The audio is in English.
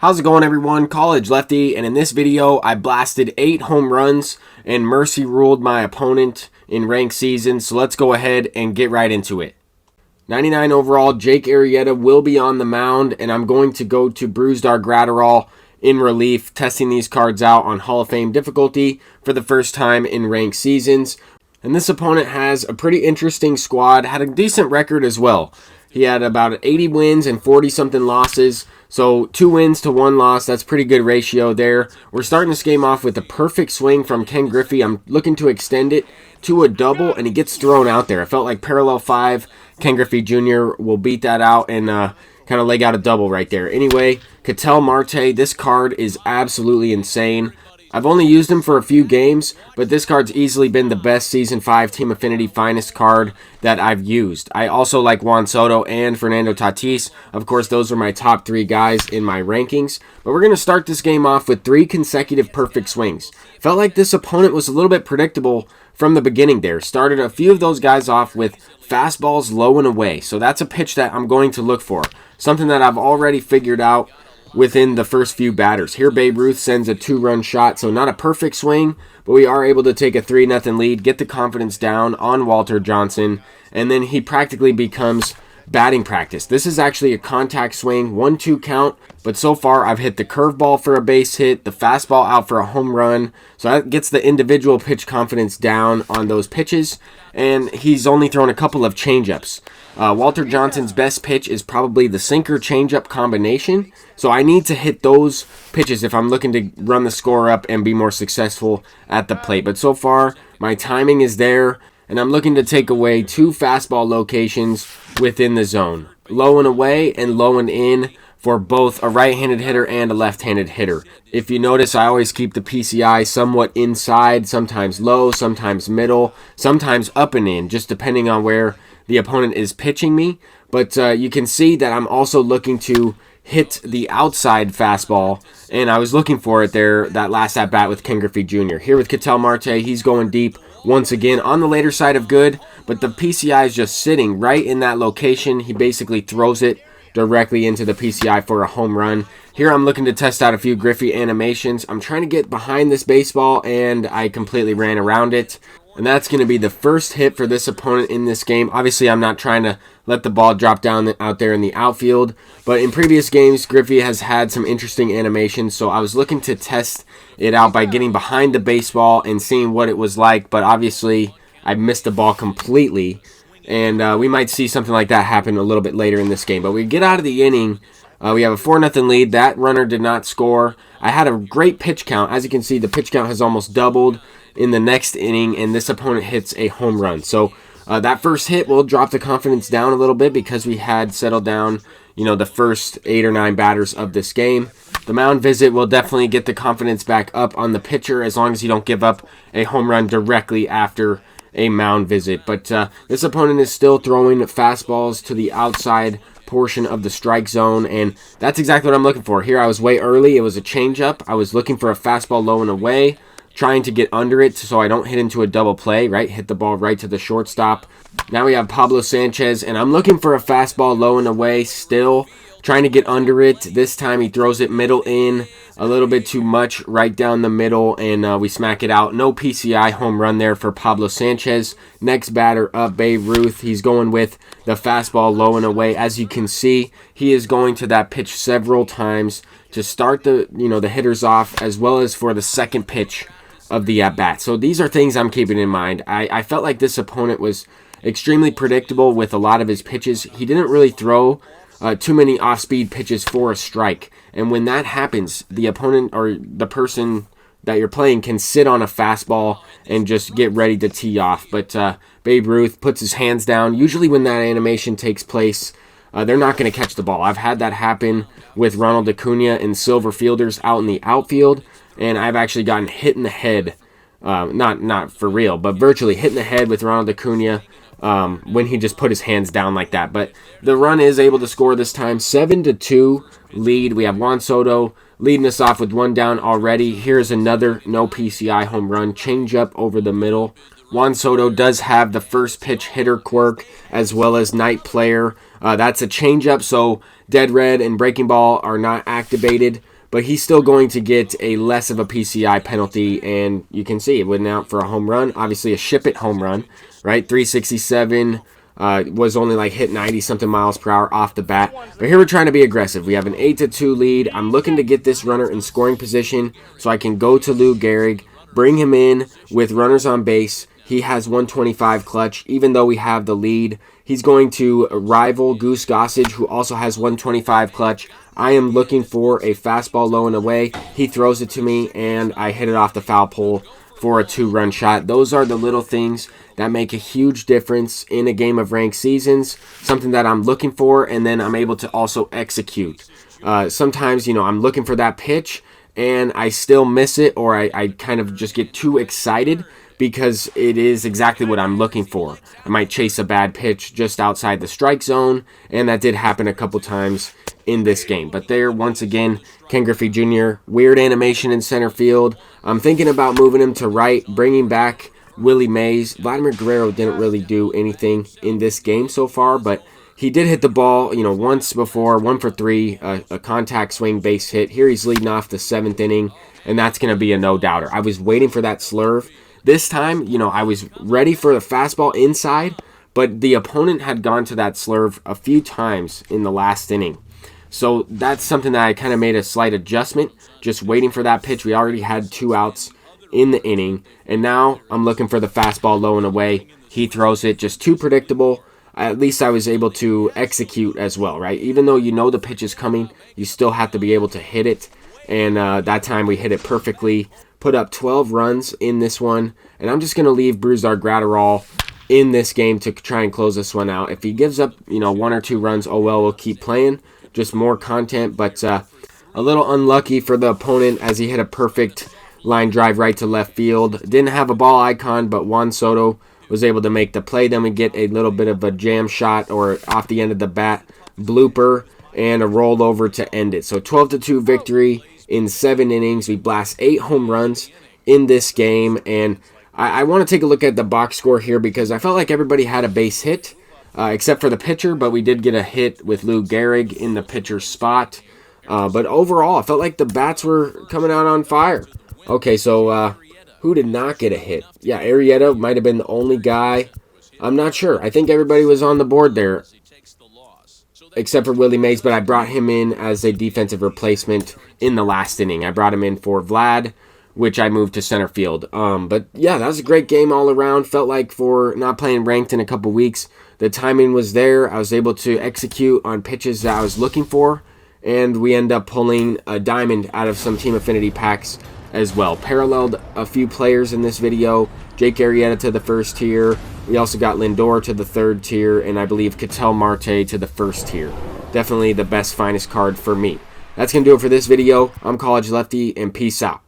How's it going, everyone? College Lefty, and in this video I blasted 8 home runs and mercy ruled my opponent in ranked season, so let's go ahead and get right into it. 99 overall, Jake Arrieta will be on the mound, and I'm going to go to Brusdar Gratterall in relief, testing these cards out on Hall of Fame difficulty for the first time in ranked seasons. And this opponent has a pretty interesting squad, had a decent record as well. He had about 80 wins and 40-something losses. So 2 wins to 1 loss, that's pretty good ratio there. We're starting this game off with a perfect swing from Ken Griffey. I'm looking to extend it to a double, and he gets thrown out there. I felt like parallel 5, Ken Griffey Jr. will beat that out and kind of leg out a double right there. Anyway, Ketel Marte, this card is absolutely insane. I've only used him for a few games, but this card's easily been the best Season 5 Team Affinity Finest card that I've used. I also like Juan Soto and Fernando Tatis. Of course, those are my top 3 guys in my rankings. But we're going to start this game off with 3 consecutive perfect swings. Felt like this opponent was a little bit predictable from the beginning there. Started a few of those guys off with fastballs low and away. So that's a pitch that I'm going to look for. Something that I've already figured out within the first few batters. Here Babe Ruth sends a 2-run shot, so not a perfect swing, but we are able to take a 3-0 lead, get the confidence down on Walter Johnson, and then he practically becomes batting practice. This is actually a contact swing, 1-2 count, but so far I've hit the curveball for a base hit, the fastball out for a home run, so that gets the individual pitch confidence down on those pitches, and he's only thrown a couple of changeups. Walter Johnson's best pitch is probably the sinker changeup combination, so I need to hit those pitches if I'm looking to run the score up and be more successful at the plate. But so far, my timing is there, and I'm looking to take away 2 fastball locations within the zone. Low and away and low and in for both a right-handed hitter and a left-handed hitter. If you notice, I always keep the PCI somewhat inside, sometimes low, sometimes middle, sometimes up and in, just depending on where the opponent is pitching me. But you can see that I'm also looking to hit the outside fastball, and I was looking for it there that last at-bat with Ken Griffey Jr. Here with Ketel Marte, he's going deep once again on the later side of good, but the PCI is just sitting right in that location. He basically throws it directly into the PCI for a home run. Here I'm looking to test out a few Griffey animations. I'm trying to get behind this baseball, and I completely ran around it. And that's going to be the first hit for this opponent in this game. Obviously, I'm not trying to let the ball drop down out there in the outfield. But in previous games, Griffey has had some interesting animations. So I was looking to test it out by getting behind the baseball and seeing what it was like. But obviously, I missed the ball completely. And we might see something like that happen a little bit later in this game. But we get out of the inning. We have a 4-0 lead. That runner did not score. I had a great pitch count. As you can see, the pitch count has almost doubled in the next inning, and this opponent hits a home run. So that first hit will drop the confidence down a little bit because we had settled down, the first 8 or 9 batters of this game. The mound visit will definitely get the confidence back up on the pitcher as long as you don't give up a home run directly after a mound visit. But this opponent is still throwing fastballs to the outside portion of the strike zone, and that's exactly what I'm looking for. Here I was way early. It was a changeup. I was looking for a fastball low and away, trying to get under it so I don't hit into a double play, right? Hit the ball right to the shortstop. Now we have Pablo Sanchez, and I'm looking for a fastball low and away still, trying to get under it. This time he throws it middle in, a little bit too much right down the middle, and we smack it out. No PCI home run there for Pablo Sanchez. Next batter up, Babe Ruth. He's going with the fastball low and away. As you can see, he is going to that pitch several times to start the hitters off, as well as for the second pitch of the at-bat. So these are things I'm keeping in mind. I felt like this opponent was extremely predictable with a lot of his pitches. He didn't really throw too many off-speed pitches for a strike. And when that happens, the opponent or the person that you're playing can sit on a fastball and just get ready to tee off. But Babe Ruth puts his hands down. Usually when that animation takes place, they're not going to catch the ball. I've had that happen with Ronald Acuna and Silver Fielders out in the outfield, and I've actually gotten hit in the head, not for real, but virtually hit in the head with Ronald Acuna when he just put his hands down like that. But the run is able to score this time. 7-2 lead. We have Juan Soto leading us off with 1 down already. Here's another no PCI home run. Change up over the middle. Juan Soto does have the first pitch hitter quirk as well as night player That's a changeup, so dead red and breaking ball are not activated, but he's still going to get a less of a PCI penalty, and you can see it went out for a home run. Obviously a ship it home run, right? 367, was only like hit 90-something miles per hour off the bat. But here we're trying to be aggressive. We have an 8-2 lead. I'm looking to get this runner in scoring position so I can go to Lou Gehrig, bring him in with runners on base. He has 125 clutch. Even though we have the lead, he's going to rival Goose Gossage, who also has 125 clutch. I am looking for a fastball low and away. He throws it to me, and I hit it off the foul pole for a 2-run shot. Those are the little things that make a huge difference in a game of ranked seasons, something that I'm looking for, and then I'm able to also execute. Sometimes, I'm looking for that pitch, and I still miss it, or I kind of just get too excited because it is exactly what I'm looking for. I might chase a bad pitch just outside the strike zone, and that did happen a couple times in this game. But there, once again, Ken Griffey Jr., weird animation in center field. I'm thinking about moving him to right, bringing back Willie Mays. Vladimir Guerrero didn't really do anything in this game so far, but he did hit the ball, once before, 1 for 3, a contact swing base hit. Here he's leading off the 7th inning, and that's going to be a no-doubter. I was waiting for that slurve. This time, I was ready for the fastball inside, but the opponent had gone to that slurve a few times in the last inning. So that's something that I kind of made a slight adjustment, just waiting for that pitch. We already had 2 outs in the inning, and now I'm looking for the fastball low and away. He throws it, just too predictable. At least I was able to execute as well, right? Even though the pitch is coming, you still have to be able to hit it. And that time we hit it perfectly, put up 12 runs in this one, and I'm just going to leave Brusdar Graterol in this game to try and close this one out. If he gives up, 1 or 2 runs, oh well, we'll keep playing. Just more content, but a little unlucky for the opponent as he hit a perfect line drive right to left field. Didn't have a ball icon, but Juan Soto was able to make the play. Then we get a little bit of a jam shot or off the end of the bat blooper and a rollover to end it. So 12-2 victory in 7 innings. We blast 8 home runs in this game, and I want to take a look at the box score here because I felt like everybody had a base hit except for the pitcher, but we did get a hit with Lou Gehrig in the pitcher's spot. But overall, I felt like the bats were coming out on fire. Okay, so who did not get a hit? Yeah, Arrieta might have been the only guy. I'm not sure. I think everybody was on the board there except for Willie Mays, but I brought him in as a defensive replacement in the last inning. I brought him in for Vlad, which I moved to center field. But yeah, that was a great game all around. Felt like for not playing ranked in a couple weeks, the timing was there. I was able to execute on pitches that I was looking for, and we end up pulling a diamond out of some team affinity packs as well. Paralleled a few players in this video. Jake Arrieta to the first tier. We also got Lindor to the 3rd tier, and I believe Ketel Marte to the 1st tier. Definitely the best, finest card for me. That's going to do it for this video. I'm College Lefty, and peace out.